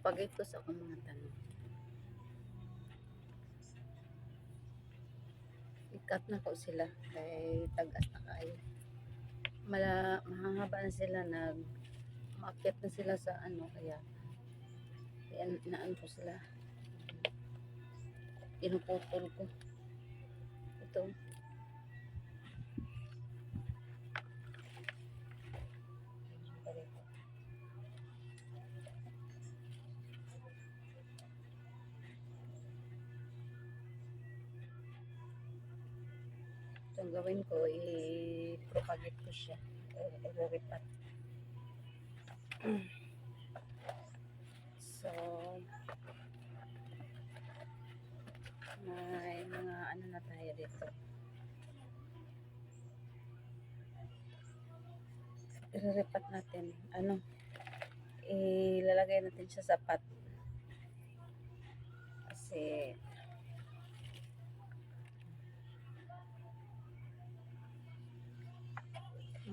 propagate ko sa akong mga tanong. Ikat na ko sila kay tagas na kayo. Mahangaba na sila, maakyat na sila sa ano, kaya inaan ko sila. Pinuputol ko. Ito. Itong gawin ko, i-propagate ko siya. I-repat. So, may mga ano na tayo dito. I-repat natin. Ilalagay natin siya sa pot. Kasi,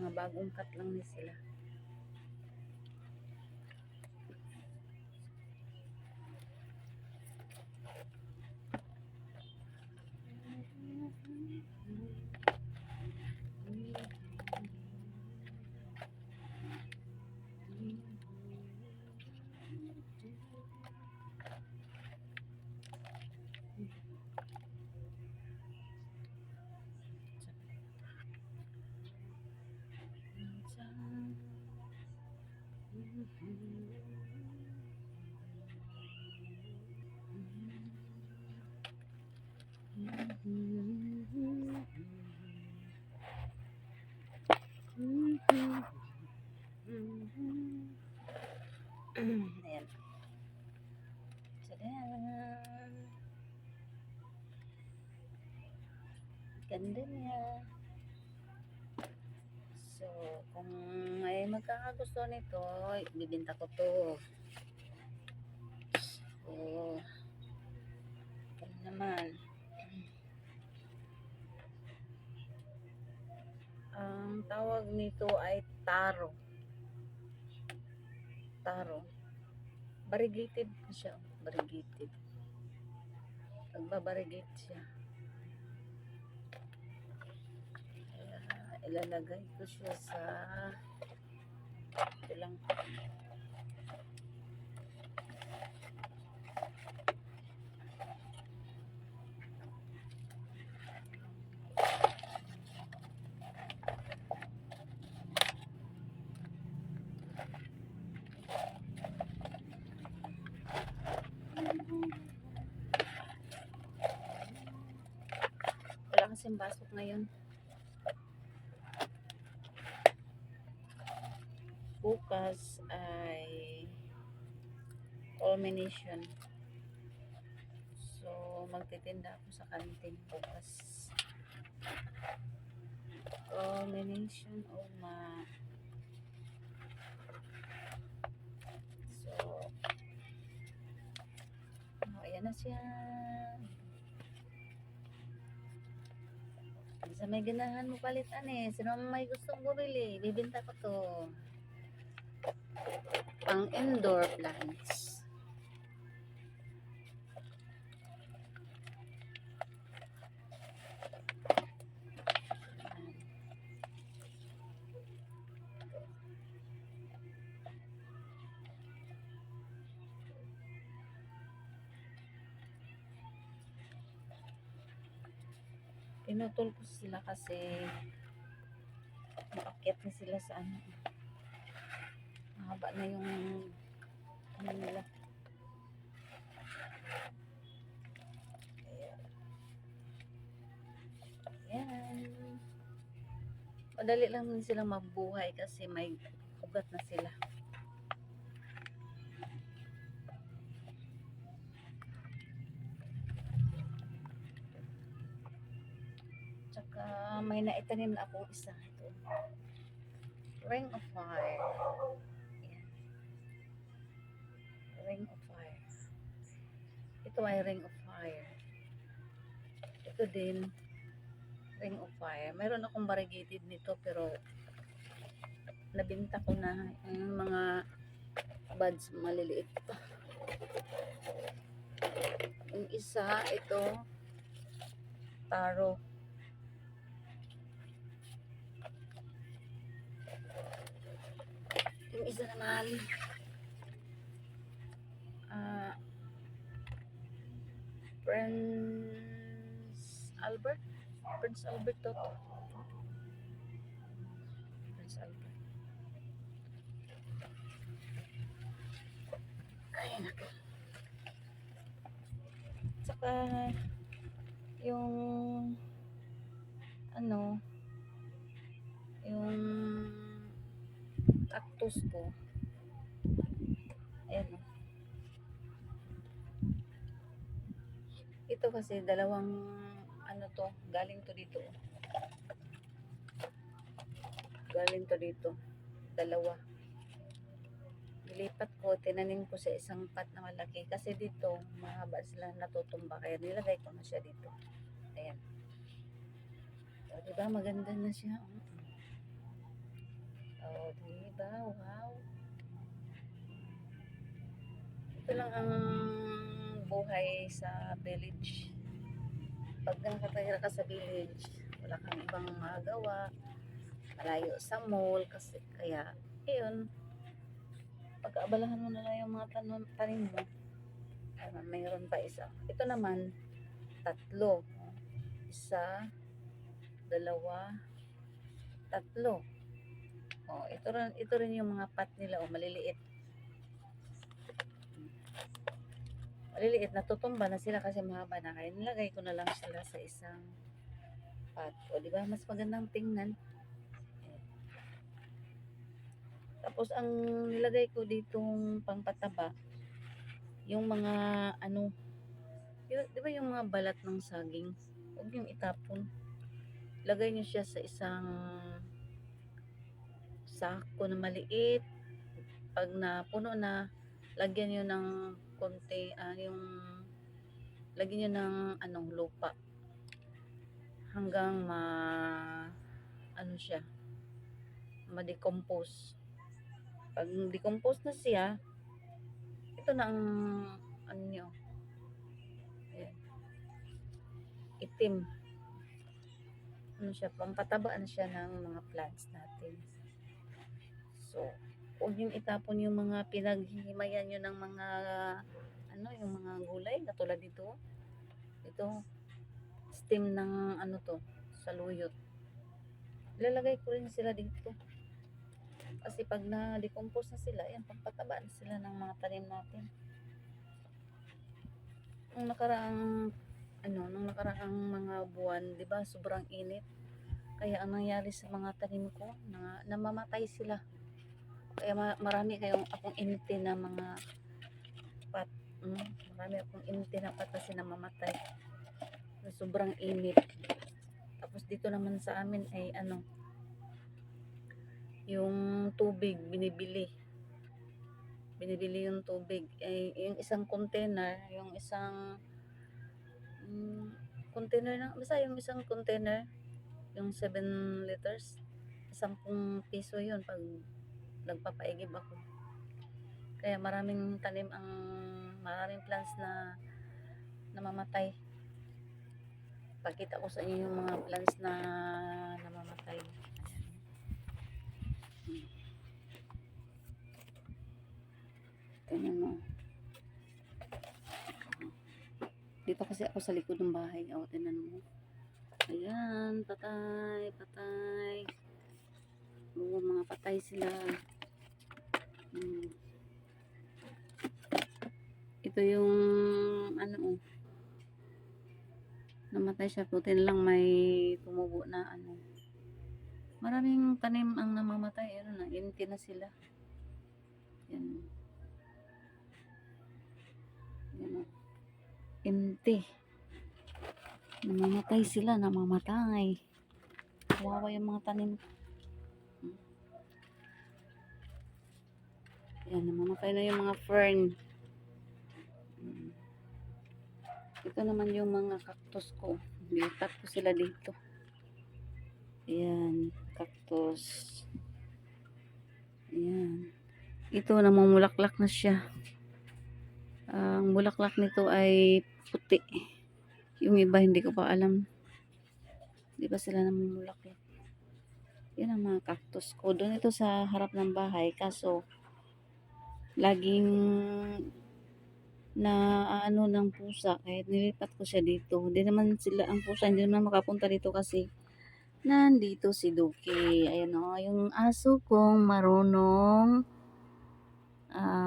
mga bagong cut lang ni sila. Ayan. Tadaan! Ganda niya. So, kung may magkakagusto nito, bibinta ko to. So, ito naman. Ang tawag nito ay taro. Taro. Variegated siya. Variegated. Nagbabarigate siya. Ilalagay ko siya sa ito lang. Wala kasing basok ngayon. Bukas ay culmination. So, magtitinda ako sa kantin bukas. Culmination of So, ayan na siya. Sa may ganahan mo palitan eh. Sino may gustong bumili? Bibinta ko to. Pang indoor plants. Pinutol ko sila kasi maakyat na sila sa ano. Mahaba na yung ano nila. Ayan. Madali lang din silang mabuhay kasi may ugat na sila. Tsaka may naitanim na akong isa. Ito. Ring of Fire. Ayan. Ring of Fire. Ito ay Ring of Fire. Ito din Ring of Fire. Mayroon akong variegated nito pero nabinta ko na yung mga buds maliliit pa. Yung isa, ito, taro. Yung isa naman, ah, Prince Albert. Prince Albert to. Prince Albert. Ay, naku. Tsaka, yung, ano, yung cactus ko. Ayan, oh. Ito kasi dalawang, ano to, galing to dito. Galing to dito. Dalawa. Nilipat ko, tinanim ko sa isang pot na malaki. Kasi dito, mahaba sila natutumba. Kaya nilagay ko na siya dito. Ayan. O, diba? Maganda na siya. O, diba? Wow. Ito lang ang buhay sa village. Pag nakatira ka sa village, wala kang ibang magawa. Malayo sa mall. Kasi, kaya, ayun. Pagkaabalahan mo na lang yung mga tanim mo. Mayroon pa isa. Ito naman, tatlo. Isa, dalawa, tatlo. Oh, ito rin yung mga pot nila, oh, maliliit. Maliliit, natutumba na sila kasi mahaba na. Kaya nilagay ko na lang sila sa isang pot. O, di ba? Mas magandang tingnan. Tapos, ang nilagay ko ditong pangpataba, yung mga, ano, di ba yung mga balat ng saging? Huwag yung itapon. Lagay nyo siya sa isang sako na maliit. Pag napuno na, lagyan nyo ng konti, lagyan nyo ng anong lupa hanggang ano siya, ma-decompose. Pag decompose na siya, ito na ang ano nyo, ayan, itim. Ano siya, pampataba na siya ng mga plants natin. So, huwag yung itapon yung mga pinaghihimayan nyo ng mga ano, yung mga gulay katulad dito. Ito, stem ng ano to, saluyot. Ilalagay ko rin sila dito. Kasi pag na-decompose na sila, yan, pagpataba na sila ng mga tanim natin. Nung nakaraang mga buwan, di ba, sobrang init. Kaya ang nangyari sa mga tanim ko, namamatay sila. Kaya marami akong initi na mga pot. Marami akong initi na pot kasi namamatay. Sobrang init. Tapos dito naman sa amin ay yung tubig binibili yung tubig ay yung isang container, yung isang container na basta yung isang container, yung 7 liters, 10 piso yun pag nagpapaigib ako. Kaya maraming plants na namamatay. Pakita ko sa inyo yung mga plants na namamatay. Tingnan mo. Dito kasi ako sa likod ng bahay. O, tingnan mo. Ayan, patay. Oo, mga patay sila. Ito yung namatay siya. Puti lang may tumubo na Maraming tanim ang namamatay. Empty na sila. Yan. Yan. Empty. Namamatay sila. Kawawa yung mga tanim. Yan, namamatay na yung mga fern. Ito naman yung mga cactus ko. Lipat ko sila dito. Ayan, cactus. Ayan. Ito, namumulaklak na siya. Ang bulaklak nito ay puti. Yung iba hindi ko pa alam. Di ba sila namumulaklak? Yan ang mga cactus ko. Doon ito sa harap ng bahay. Kaso, laging na ano ng pusa. Kahit nilipat ko siya dito. Hindi naman sila, ang pusa, hindi naman makapunta dito kasi nandito si Duki. Ayan o, yung aso kong marunong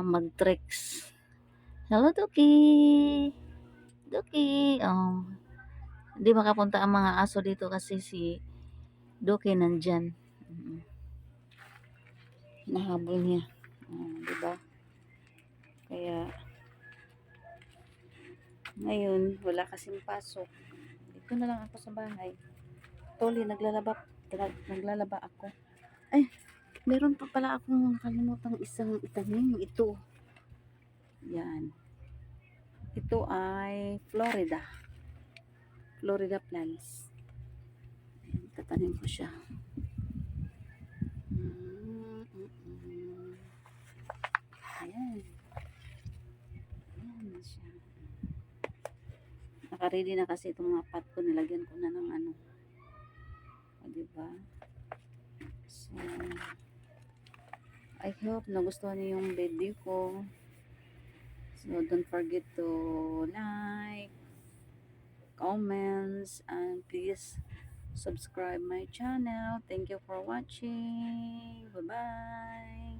mag-tricks. Hello, Duki! Duki! Oh, hindi makapunta ang mga aso dito kasi si Duki nandyan. Nahabol niya. Diba? Kaya, ngayon, wala kasing pasok. Dito na lang ako sa bahay. Toli, naglalaba ako. Ay, meron pa pala akong nakalimutang isang itanim. Ito. Yan. Ito ay Florida. Florida plants. Ayan, tatanim ko siya. Ayan. Ayan na siya. Naka-ready na kasi itong mga pot ko. Nilagyan ko na ng ano. O, diba? So, I hope nagustuhan niyo yung video ko. So, don't forget to like, comments, and please subscribe my channel. Thank you for watching. Bye-bye.